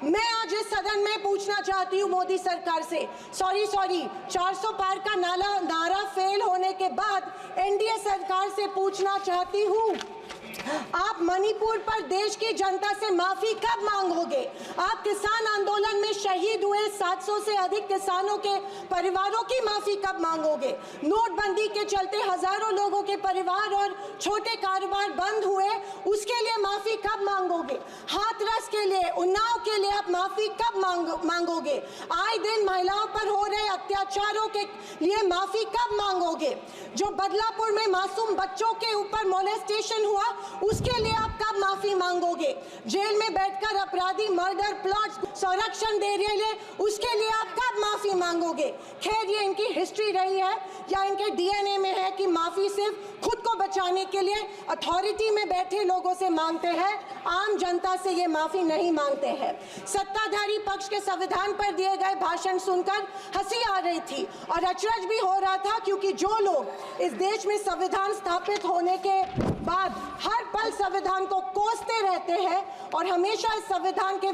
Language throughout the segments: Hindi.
मैं आज इस सदन में पूछना चाहती हूँ मोदी सरकार से, सॉरी 400 पार का नारा फेल होने के बाद एनडीए सरकार से पूछना चाहती हूँ, आप मणिपुर पर देश की जनता से माफी कब मांगोगे? आप किसान आंदोलन में शहीद हुए 700 से अधिक किसानों के परिवारों की माफी कब मांगोगे? नोटबंदी के चलते हजारों लोगों के परिवार और छोटे कारोबार बंद हुए, उसके लिए माफी कब मांगोगे? हाथरस के लिए, उन्नाव के लिए आप माफी कब मांगोगे? आए दिन महिलाओं पर हो रहे अत्याचारों के लिए माफी कब मांगोगे? जो बदलापुर में मासूम बच्चों के ऊपर मोलेस्टेशन हुआ, उसके लिए आप कब माफी मांगोगे? जेल में बैठकर अपराधी मर्डर प्लॉट संरक्षण दे रहे हैं, उसके लिए आप कब माफी मांगोगे? खैर, ये इनकी हिस्ट्री रही है या इनके डीएनए में है कि माफी सिर्फ खुद को बचाने के लिए अथॉरिटी में बैठे लोगों से मांगते हैं, आम जनता से ये माफी नहीं मांगते हैं। सत्ताधारी पक्ष के संविधान पर दिए गए भाषण सुनकर हंसी आ रही थी और अचरज भी हो रहा था, क्योंकि जो लोग इस देश में संविधान स्थापित होने के बाद हर पल संविधान को कोसते रहते हैं और हमेशा इस संविधान के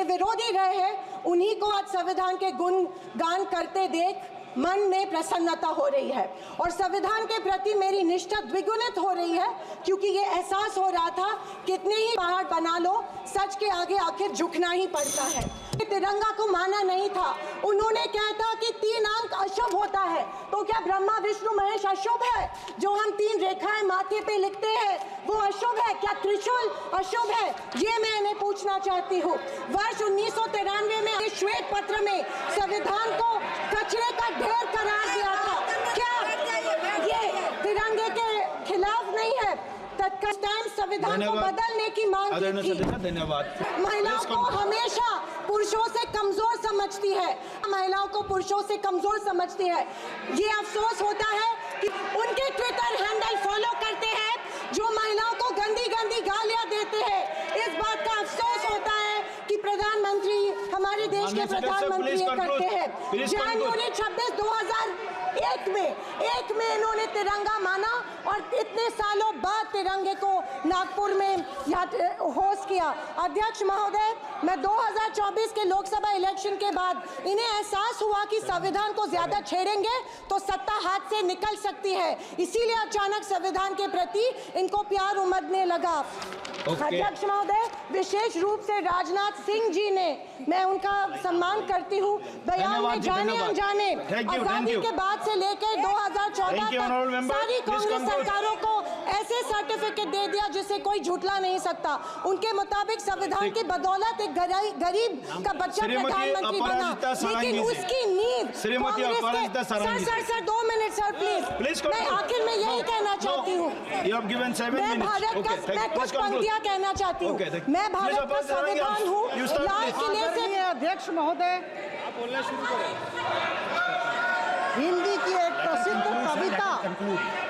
विरोधी रहे हैं, उन्हीं को आज संविधान के गुणगान करते देख मन में प्रसन्नता हो रही है और संविधान के प्रति मेरी निष्ठा द्विगुणित हो रही है, क्योंकि ये एहसास हो रहा था कितने ही पहाड़ बना लो, सच के आगे आखिर झुकना ही पड़ता है। तिरंगा को माना नहीं था। उन्होंने कहा था कि 3 अंक अशुभ होता है, तो क्या ब्रह्मा विष्णु महेश अशुभ है? जो हम 3 रेखाएं माथे पे लिखते हैं वो अशुभ है? क्या त्रिशूल अशुभ है? ये मैं इन्हें पूछना चाहती हूँ। वर्ष 1993 में श्वेत पत्र में संविधान को कचरे का ढेर करार दिया था। क्या ये तिरंगे के खिलाफ नहीं है? तत्काल संविधान को बदलने की मांग की थी। धन्यवाद। महिलाओं को हमेशा पुरुषों से कमजोर समझती है, महिलाओं को पुरुषों से कमजोर समझती है। ये अफसोस होता है कि उनके ट्विटर हैंडल फॉलो करते हैं जो महिलाओं को गंदी गंदी गालियां देते हैं। इस बात का अफसोस होता है कि प्रधानमंत्री, हमारे देश के प्रधानमंत्री ये करते हैं। जनवरी 26, 2001 में इन्होंने तिरंगा माना और इतने सालों बाद तिरंगे को नागपुर में होस्ट किया। अध्यक्ष महोदय, मैं 2024 के लोकसभा इलेक्शन के बाद इन्हें एहसास हुआ कि संविधान को ज्यादा छेड़ेंगे तो सत्ता हाथ से निकल सकती है, इसीलिए अचानक संविधान के प्रति इनको प्यार उमड़ने लगा। अध्यक्ष महोदय, विशेष रूप से राजनाथ सिंह जी ने, मैं उनका सम्मान करती हूँ, बयान में जाने अनजाने आजादी के बाद से लेकर 2014 तक सारी कांग्रेस सरकारों को ऐसे सर्टिफिकेट दे दिया जिसे कोई झुठला नहीं सकता। उनके मुताबिक संविधान की बदौलत एक गरीब का बच्चा प्रधानमंत्री बना, लेकिन उसकी नींव सर 2 मिनट सर प्लीज। मैं आखिर में यही कहना चाहती हूँ, मैं भारत का, मैं कुछ पंक्तियां कहना चाहती हूँ। मैं भारत का संविधान हूँ, लाल किले से। अध्यक्ष महोदय, बोलना शुरू करें। हिंदी की एक प्रसिद्ध कविता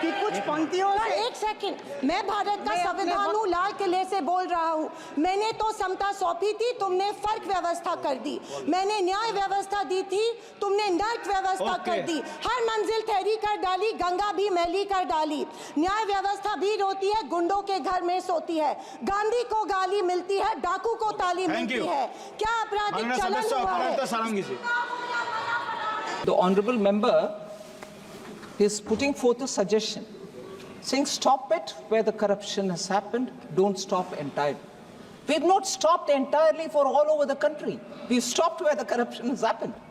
की कुछ पंक्तियों से। एक सेकंड, मैं भारत का संविधान हूँ, लाल किले से बोल रहा हूँ। मैंने तो समता सौंपी थी, तुमने फर्क व्यवस्था कर दी। मैंने न्याय व्यवस्था दी थी, तुमने नर्क व्यवस्था कर दी। हर मंजिल ठहरी कर डाली, गंगा भी मैली कर डाली। न्याय व्यवस्था भी रोती है, गुंडों के घर में सोती है। गांधी को गाली मिलती है, डाकू को ताली मिलती है। क्या आपराधिक चलन हुआ है? The honourable member is putting forth a suggestion, saying stop it where the corruption has happened, don't stop entirely. We've not stopped entirely for all over the country. We've stopped where the corruption has happened.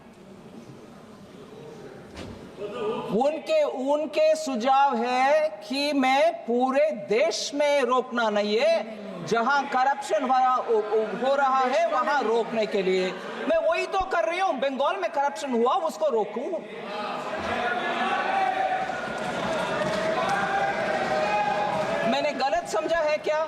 उनके सुझाव है कि मैं पूरे देश में रोकना नहीं है, जहां करप्शन हो रहा है वहां रोकने के लिए। मैं वही तो कर रही हूं। बंगाल में करप्शन हुआ, उसको रोकूं। मैंने गलत समझा है क्या?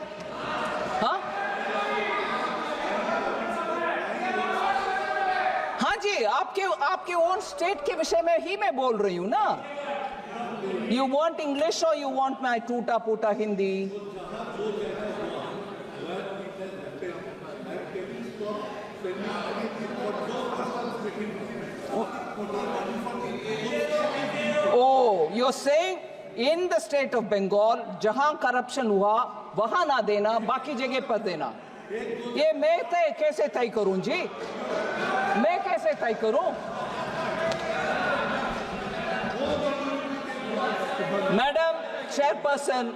हाँ जी, आपके ओन स्टेट के विषय में ही मैं बोल रही हूं ना। यू वांट इंग्लिश और यू वांट माई टूटा फूटा Hindi? Oh, you're saying in the state of Bengal, जहां करप्शन हुआ वहां ना देना, बाकी जगह पर देना। ये मैं कैसे तय करूं जी? मैं कैसे तय करूं? Madam Chairperson,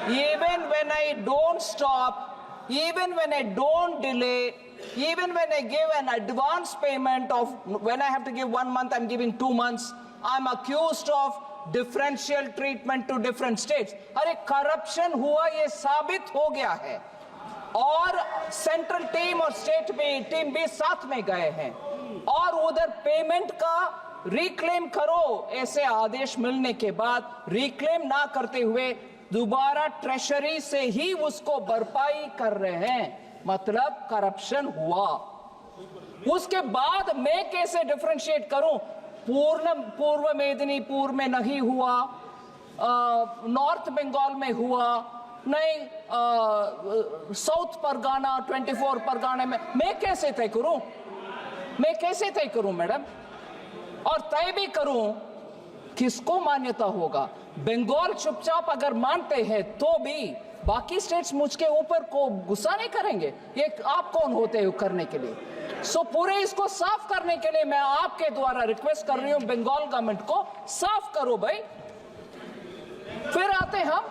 even when I don't stop, even when I don't delay, even when I give an advance payment of, when I have to give 1 month, I'm giving 2 months, I'm accused of differential treatment to different states. अरे corruption हुआ ये साबित हो गया है और सेंट्रल टीम और स्टेट टीम भी साथ में गए हैं और उधर पेमेंट का रिक्लेम करो, ऐसे आदेश मिलने के बाद रिक्लेम ना करते हुए दोबारा ट्रेशरी से ही उसको भरपाई कर रहे हैं, मतलब करप्शन हुआ। उसके बाद मैं कैसे डिफरेंशिएट करूं? पूर्व मेदिनीपुर में नहीं हुआ, नॉर्थ बंगाल में हुआ नहीं, साउथ परगाना 24 परगाने में, मैं कैसे तय करूं? मैं कैसे तय करूं मैडम? और तय भी करूं, किसको मान्यता होगा? बंगाल चुपचाप अगर मानते हैं तो भी बाकी स्टेट्स मुझके ऊपर को गुस्सा नहीं करेंगे। ये आप कौन होते हो करने के लिए? सो पूरे इसको साफ करने के लिए मैं आपके द्वारा रिक्वेस्ट कर रही हूं, बंगाल गवर्नमेंट को साफ करो भाई। फिर आते हम,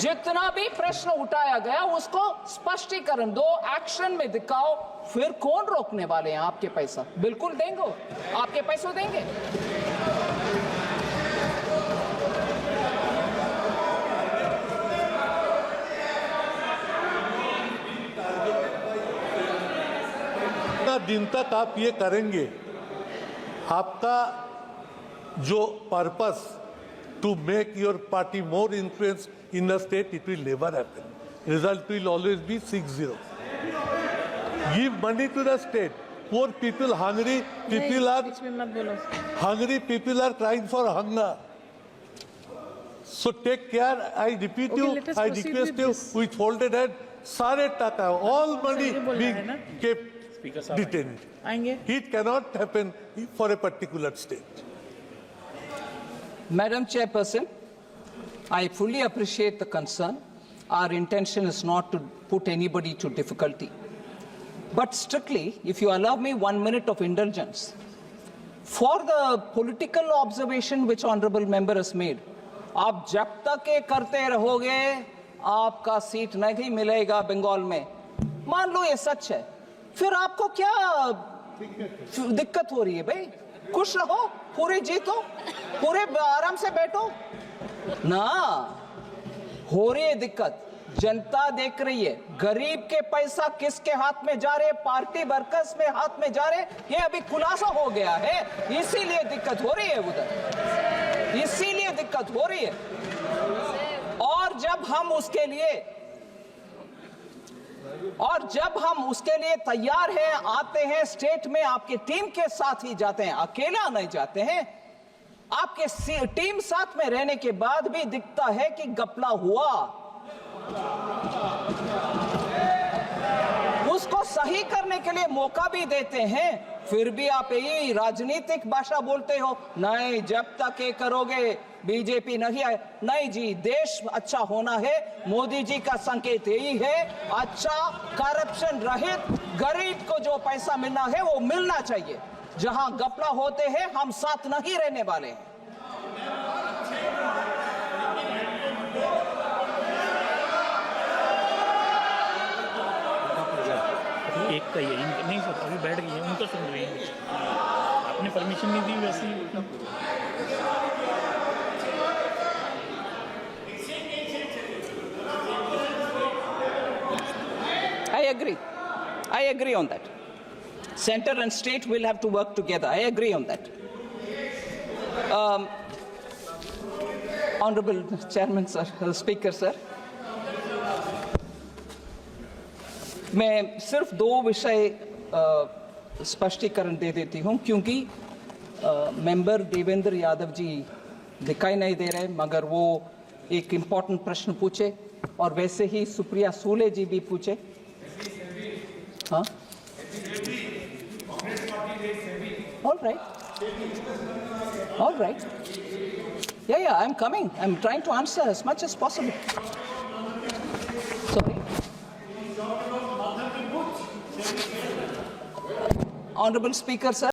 जितना भी प्रश्न उठाया गया उसको स्पष्टीकरण दो, एक्शन में दिखाओ, फिर कौन रोकने वाले हैं? आपके पैसा बिल्कुल देंगे, आपके पैसे देंगे। दिन तक आप ये करेंगे, आपका जो purpose to make your party more influence in the state, it will never happen. Result will always be 6-0. Give money to the state. Poor people, hungry people are crying for hunger. So take care. I repeat you, I request you with folded hand. सारे टाका, all money being kept detained. It cannot happen for a particular state. Madam Chairperson, I fully appreciate the concern. Our intention is not to put anybody to difficulty. But strictly, if you allow me 1 minute of indulgence, for the political observation which honorable member has made, आप जब तक ये करते रहोगे, आपका सीट नहीं मिलेगा बंगाल में। मान लो ये सच है, फिर आपको क्या दिक्कत हो रही है भाई? खुश रहो, पूरे जीतो, पूरे आराम से बैठो ना। हो रही है दिक्कत, जनता देख रही है, गरीब के पैसा किसके हाथ में जा रहे, पार्टी वर्कर्स में हाथ में जा रहे, ये अभी खुलासा हो गया है, इसीलिए दिक्कत हो रही है उधर, इसीलिए दिक्कत हो रही है। और जब हम उसके लिए तैयार हैं, आते हैं स्टेट में, आपके टीम के साथ ही जाते हैं, अकेला नहीं जाते हैं। आपके टीम साथ में रहने के बाद भी दिखता है कि घपला हुआ, उसको सही करने के लिए मौका भी देते हैं, फिर भी आप यही राजनीतिक भाषा बोलते हो, नहीं जब तक ये करोगे बीजेपी नहीं आए। नहीं जी, देश अच्छा होना है, मोदी जी का संकेत यही है, अच्छा करप्शन रहित गरीब को जो पैसा मिलना है वो मिलना चाहिए। जहां घपला होते हैं हम साथ नहीं रहने वाले हैं। एक का ही है, नहीं सर अभी बैठ गई है, उनका सुन रही है, आपने परमिशन नहीं दी वैसे ही। I agree on that. Center and state will have to work together. I agree on that. Honorable Chairman sir, Speaker sir, मैं सिर्फ 2 विषय स्पष्टीकरण दे देती हूं, क्योंकि मेंबर देवेंद्र यादव जी दिखाई नहीं दे रहे, मगर वो एक इम्पोर्टेंट प्रश्न पूछे और वैसे ही सुप्रिया सूले जी भी पूछे। हाँ, all right, yeah, I'm coming, I'm trying to answer as much as possible. Sorry. Honorable Speaker, sir.